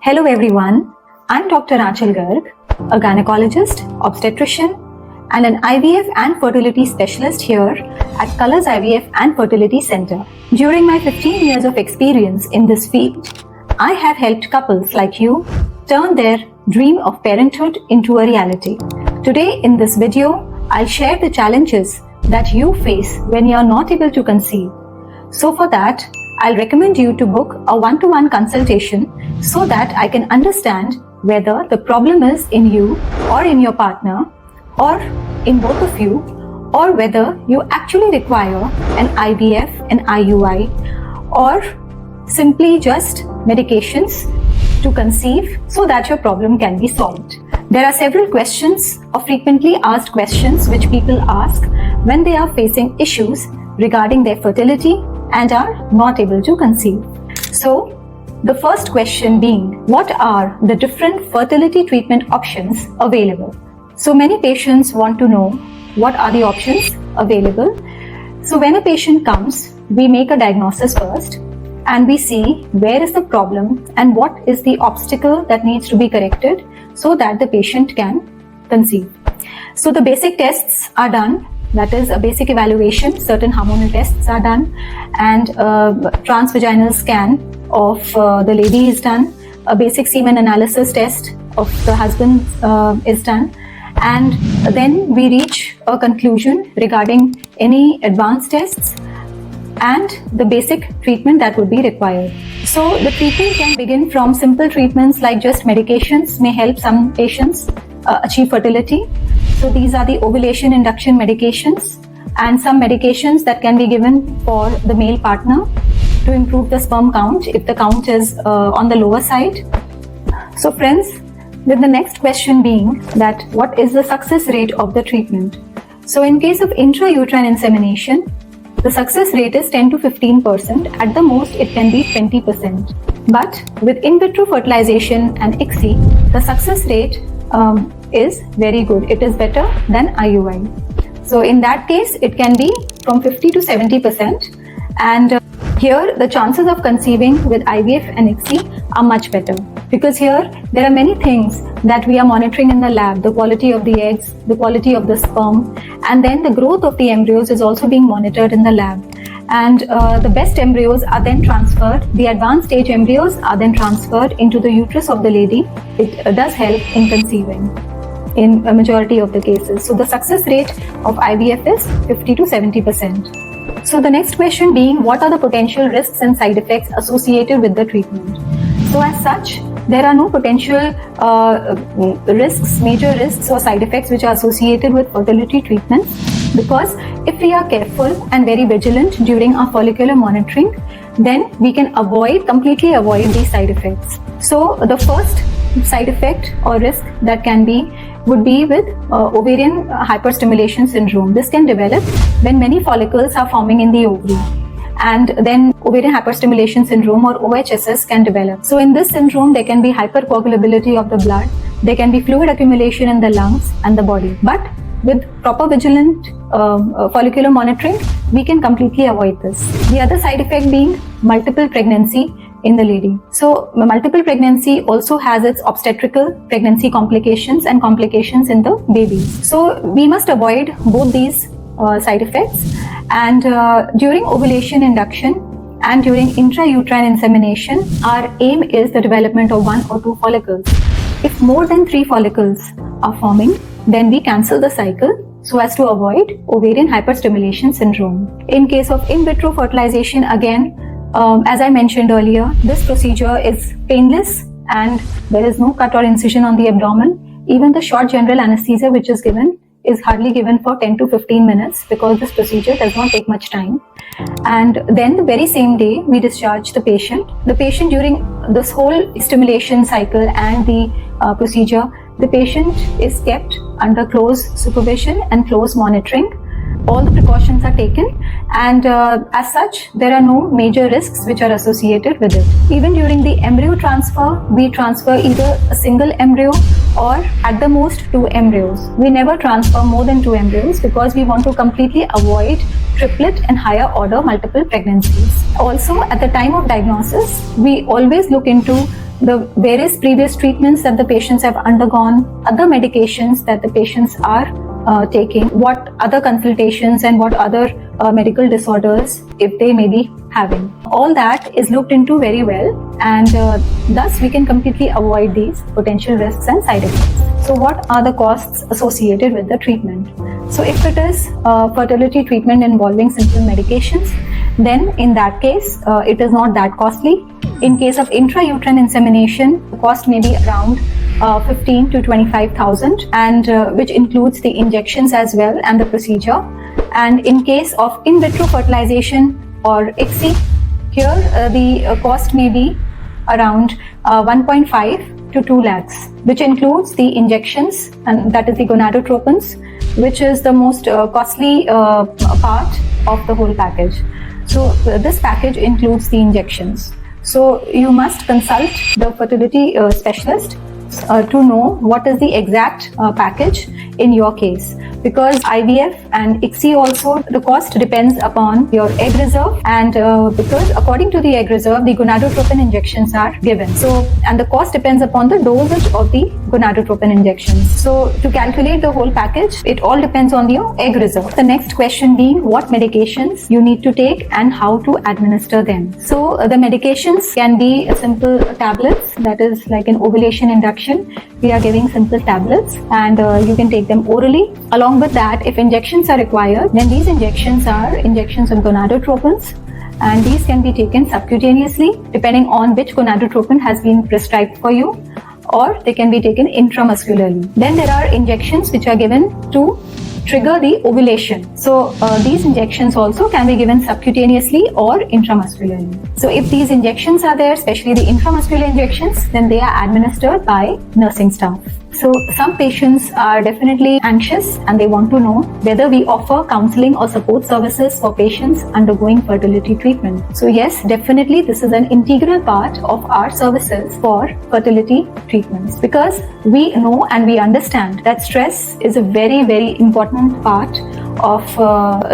Hello everyone, I'm Dr. Aanchal Garg, a gynecologist, obstetrician, and an IVF and fertility specialist here at Colors IVF and Fertility Center. During my 15 years of experience in this field, I have helped couples like you turn their dream of parenthood into a reality. Today in this video, I'll share the challenges that you face when you're not able to conceive. So for that, I'll recommend you to book a one-to-one consultation so that I can understand whether the problem is in you or in your partner or in both of you, or whether you actually require an IVF, an IUI, or simply just medications to conceive so that your problem can be solved. There are several questions or frequently asked questions which people ask when they are facing issues regarding their fertility and are not able to conceive. So, the first question being, what are the different fertility treatment options available? So many patients want to know what are the options available. So when a patient comes, we make a diagnosis first and we see where is the problem and what is the obstacle that needs to be corrected so that the patient can conceive. So the basic tests are done. That is a basic evaluation, certain hormonal tests are done, and a transvaginal scan of the lady is done, a basic semen analysis test of the husband is done, and then we reach a conclusion regarding any advanced tests and the basic treatment that would be required. So the treatment can begin from simple treatments like just medications may help some patients achieve fertility. So these are the ovulation induction medications and some medications that can be given for the male partner to improve the sperm count if the count is on the lower side. So friends, with the next question being that what is the success rate of the treatment? So in case of intrauterine insemination, the success rate is 10 to 15%. At the most, it can be 20%. But with in vitro fertilization and ICSI, the success rate is very good. It is better than IUI. So in that case, it can be from 50 to 70%. And here, the chances of conceiving with IVF and ICSI are much better. Because here, there are many things that we are monitoring in the lab. The quality of the eggs, the quality of the sperm, and then the growth of the embryos is also being monitored in the lab. And the best embryos are then transferred, the advanced stage embryos are then transferred into the uterus of the lady. It does help in conceiving in a majority of the cases. So the success rate of IVF is 50 to 70%. So the next question being, what are the potential risks and side effects associated with the treatment? So as such, there are no potential risks, major risks or side effects which are associated with fertility treatments, because if we are careful and very vigilant during our follicular monitoring, then we can completely avoid these side effects. So the first side effect or risk that would be with ovarian hyperstimulation syndrome. This can develop when many follicles are forming in the ovary. And then ovarian hyperstimulation syndrome or OHSS can develop. So in this syndrome, there can be hypercoagulability of the blood, there can be fluid accumulation in the lungs and the body. But with proper vigilant follicular monitoring, we can completely avoid this. The other side effect being multiple pregnancy in the lady. So multiple pregnancy also has its obstetrical pregnancy complications and complications in the baby. So we must avoid both these side effects. And during ovulation induction and during intrauterine insemination, our aim is the development of 1 or 2 follicles. If more than 3 follicles are forming, then we cancel the cycle so as to avoid ovarian hyperstimulation syndrome. In case of in vitro fertilization, again, as I mentioned earlier, this procedure is painless and there is no cut or incision on the abdomen. Even the short general anesthesia which is given is hardly given for 10 to 15 minutes because this procedure does not take much time. And then the very same day we discharge the patient. The patient during this whole stimulation cycle and the procedure, the patient is kept under close supervision and close monitoring. All the precautions are taken, and as such, there are no major risks which are associated with it. Even during the embryo transfer, we transfer either a single embryo or at the most 2 embryos. We never transfer more than 2 embryos because we want to completely avoid triplet and higher order multiple pregnancies. Also, at the time of diagnosis, we always look into the various previous treatments that the patients have undergone, other medications that the patients are taking, what other consultations and what other medical disorders if they may be having. All that is looked into very well, and thus we can completely avoid these potential risks and side effects. So what are the costs associated with the treatment? So if it is fertility treatment involving simple medications, then in that case it is not that costly. In case of intrauterine insemination, the cost may be around 15 to 25,000, and which includes the injections as well and the procedure. And in case of in vitro fertilization or ICSI, here the cost may be around 1.5 to 2 lakhs, which includes the injections, and that is the gonadotropins, which is the most costly part of the whole package. So this package includes the injections. So you must consult the fertility specialist to know what is the exact package in your case, because IVF and ICSI also, the cost depends upon your egg reserve, and because according to the egg reserve, the gonadotropin injections are given. So, and the cost depends upon the dosage of the gonadotropin injections. So to calculate the whole package, it all depends on your egg reserve. The next question being what medications you need to take and how to administer them. So the medications can be simple tablets, that is like an ovulation induction. We are giving simple tablets, and you can take them orally. Along with that, if injections are required, then these injections are injections of gonadotropins, and these can be taken subcutaneously depending on which gonadotropin has been prescribed for you, or they can be taken intramuscularly. Then there are injections which are given to trigger the ovulation. So these injections also can be given subcutaneously or intramuscularly. So if these injections are there, especially the intramuscular injections, then they are administered by nursing staff. So some patients are definitely anxious and they want to know whether we offer counseling or support services for patients undergoing fertility treatment. So yes, definitely this is an integral part of our services for fertility treatments, because we know and we understand that stress is a very, very important part of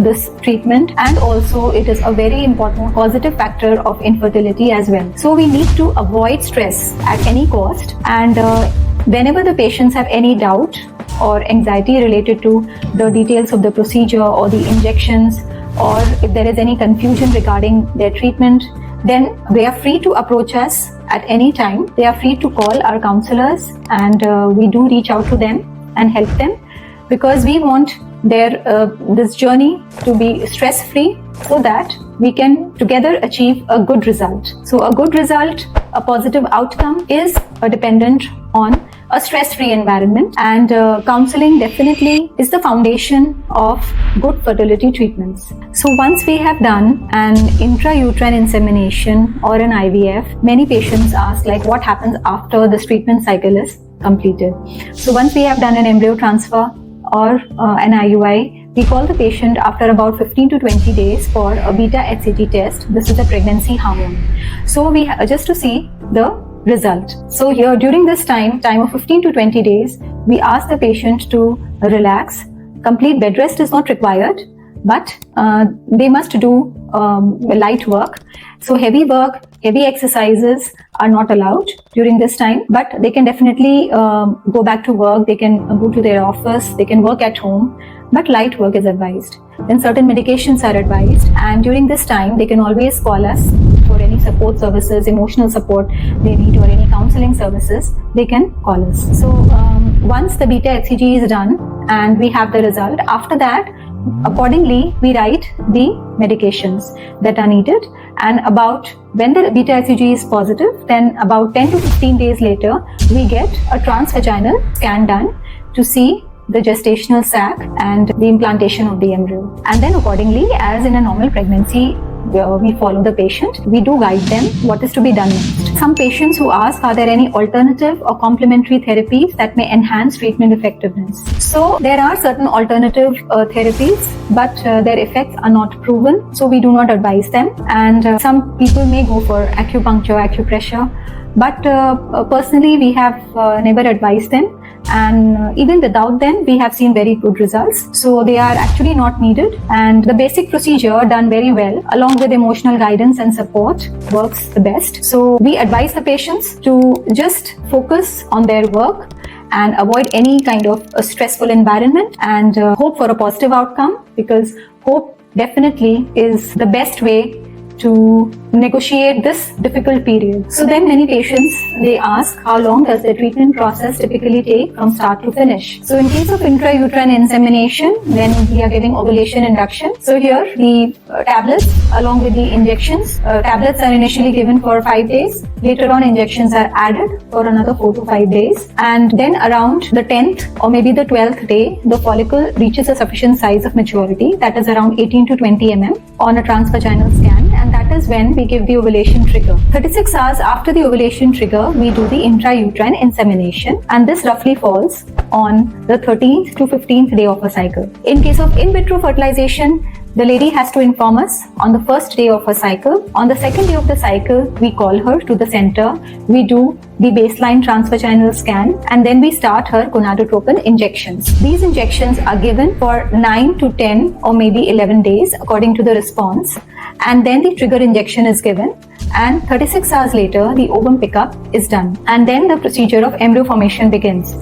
this treatment, and also it is a very important causative factor of infertility as well. So we need to avoid stress at any cost, and whenever the patients have any doubt or anxiety related to the details of the procedure or the injections, or if there is any confusion regarding their treatment, then they are free to approach us at any time. They are free to call our counselors, and we do reach out to them and help them, because we want their this journey to be stress-free, so that we can together achieve a good result. So a good result, a positive outcome is dependent on a stress-free environment, and counseling definitely is the foundation of good fertility treatments. So once we have done an intrauterine insemination or an IVF, many patients ask like what happens after this treatment cycle is completed. So once we have done an embryo transfer or an IUI, we call the patient after about 15 to 20 days for a beta-HCG test. This is a pregnancy hormone. So we just to see the result. So here during this time of 15 to 20 days, we ask the patient to relax. Complete bed rest is not required, but they must do light work. So heavy work, heavy exercises are not allowed during this time, but they can definitely go back to work, they can go to their office, they can work at home, but light work is advised. Then certain medications are advised, and during this time they can always call us for any support services, emotional support they need, or any counseling services, they can call us. So once the beta-HCG is done and we have the result, after that accordingly we write the medications that are needed, and about when the beta-HCG is positive, then about 10 to 15 days later we get a transvaginal scan done to see the gestational sac and the implantation of the embryo. And then accordingly, as in a normal pregnancy, we follow the patient, we do guide them what is to be done next. Some patients who ask, are there any alternative or complementary therapies that may enhance treatment effectiveness? So there are certain alternative therapies, but their effects are not proven, so we do not advise them. And some people may go for acupuncture, acupressure, but personally we have never advised them, and even without them we have seen very good results. So they are actually not needed, and the basic procedure done very well along with emotional guidance and support works the best. So we advise the patients to just focus on their work and avoid any kind of a stressful environment, and hope for a positive outcome, because hope definitely is the best way to negotiate this difficult period. So then many patients, they ask how long does the treatment process typically take from start to finish. So in case of intrauterine insemination, then we are giving ovulation induction. So here the tablets along with the injections, tablets are initially given for 5 days. Later on injections are added for another 4 to 5 days. And then around the 10th or maybe the 12th day, the follicle reaches a sufficient size of maturity, that is around 18 to 20 mm on a transvaginal scan, and that is when we give the ovulation trigger. 36 hours after the ovulation trigger, we do the intrauterine insemination, and this roughly falls on the 13th to 15th day of a cycle. In case of in vitro fertilization, the lady has to inform us on the first day of her cycle. On the second day of the cycle, we call her to the center. We do the baseline transvaginal scan, and then we start her gonadotropin injections. These injections are given for 9 to 10 or maybe 11 days according to the response, and then the trigger injection is given, and 36 hours later the ovum pickup is done, and then the procedure of embryo formation begins.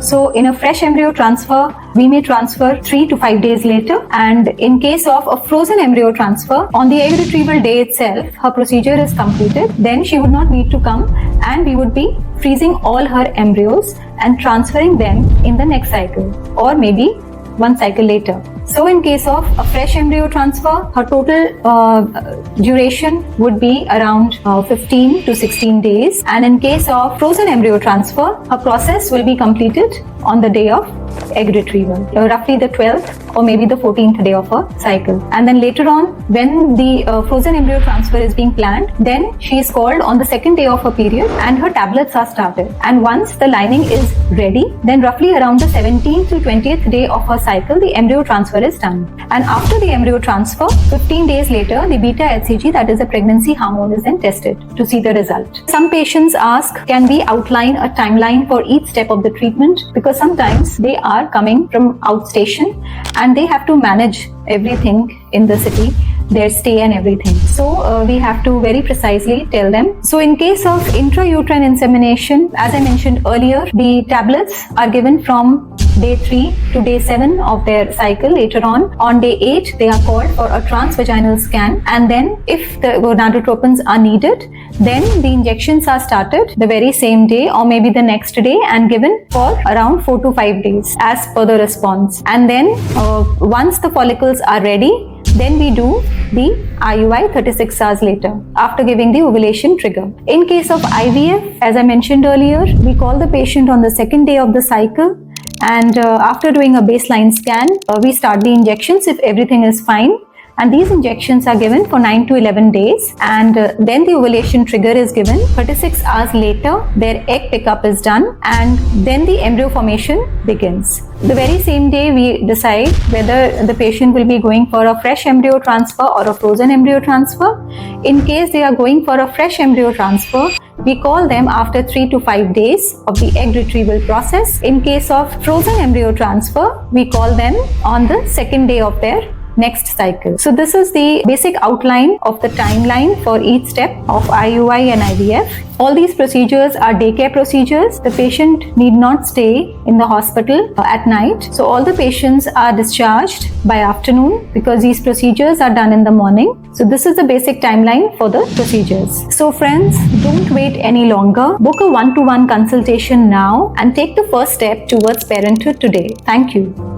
So in a fresh embryo transfer, we may transfer 3 to 5 days later, and in case of a frozen embryo transfer, on the egg retrieval day itself, her procedure is completed. Then she would not need to come, and we would be freezing all her embryos and transferring them in the next cycle, or maybe one cycle later. So in case of a fresh embryo transfer, her total duration would be around 15 to 16 days. And in case of frozen embryo transfer, her process will be completed on the day of egg retrieval, roughly the 12th or maybe the 14th day of her cycle. And then later on, when the frozen embryo transfer is being planned, then she is called on the second day of her period and her tablets are started. And once the lining is ready, then roughly around the 17th to 20th day of her cycle, the embryo transfer is done. And after the embryo transfer, 15 days later, the beta HCG, that is a pregnancy hormone, is then tested to see the result. Some patients ask, can we outline a timeline for each step of the treatment? Because sometimes they are coming from outstation and they have to manage everything in the city, their stay and everything. So we have to very precisely tell them. So in case of intrauterine insemination, as I mentioned earlier, the tablets are given from day 3 to day 7 of their cycle. Later on day 8, they are called for a transvaginal scan, and then if the gonadotropins are needed, then the injections are started the very same day or maybe the next day and given for around 4 to 5 days as per the response. And then once the follicles are ready, then we do the IUI 36 hours later after giving the ovulation trigger. In case of IVF, as I mentioned earlier, we call the patient on the second day of the cycle, and after doing a baseline scan, we start the injections if everything is fine. And these injections are given for 9 to 11 days, and then the ovulation trigger is given. 36 hours later, their egg pickup is done, and then the embryo formation begins. The very same day, we decide whether the patient will be going for a fresh embryo transfer or a frozen embryo transfer. In case they are going for a fresh embryo transfer, we call them after 3 to 5 days of the egg retrieval process. In case of frozen embryo transfer, we call them on the second day of their next cycle. So this is the basic outline of the timeline for each step of IUI and IVF. All these procedures are daycare procedures. The patient need not stay in the hospital at night. So all the patients are discharged by afternoon because these procedures are done in the morning. So this is the basic timeline for the procedures. So friends, don't wait any longer. Book a one-to-one consultation now and take the first step towards parenthood today. Thank you.